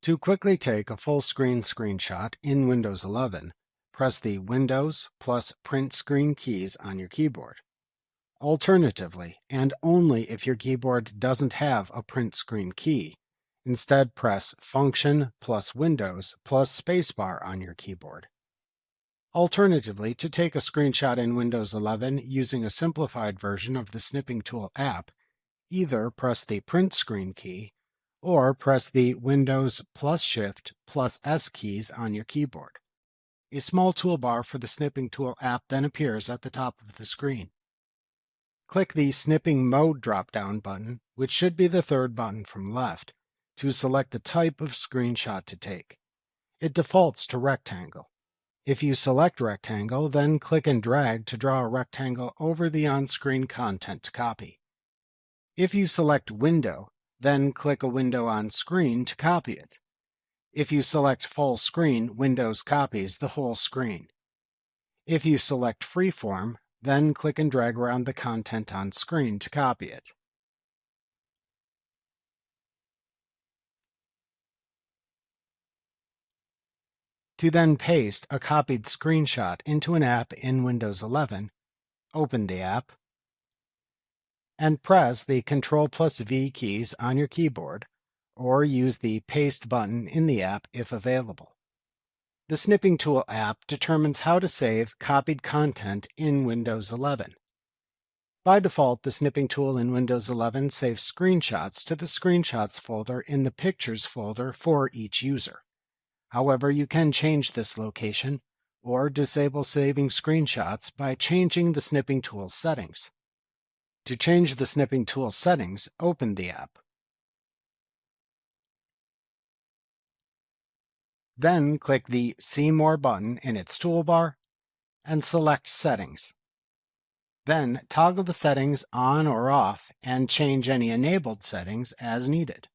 To quickly take a full screen screenshot in Windows 11, press the Windows plus Print Screen keys on your keyboard. Alternatively, and only if your keyboard doesn't have a print screen key, instead press Function plus Windows plus Spacebar on your keyboard. Alternatively, to take a screenshot in Windows 11 using a simplified version of the Snipping Tool app, either press the Print Screen key or press the Windows plus Shift plus S keys on your keyboard. A small toolbar for the Snipping Tool app then appears at the top of the screen. Click the Snipping Mode drop-down button, which should be the third button from left, to select the type of screenshot to take. It defaults to rectangle. If you select rectangle, then click and drag to draw a rectangle over the on-screen content to copy. If you select window, then click a window on screen to copy it. If you select full screen, Windows copies the whole screen. If you select freeform, then click and drag around the content on screen to copy it. To then paste a copied screenshot into an app in Windows 11, open the app and press the Ctrl+V keys on your keyboard, or use the Paste button in the app if available. The Snipping Tool app determines how to save copied content in Windows 11. By default, the Snipping Tool in Windows 11 saves screenshots to the Screenshots folder in the Pictures folder for each user. However, you can change this location or disable saving screenshots by changing the Snipping Tool settings. To change the Snipping Tool settings, open the app. Then click the See More button in its toolbar and select Settings. Then toggle the settings on or off and change any enabled settings as needed.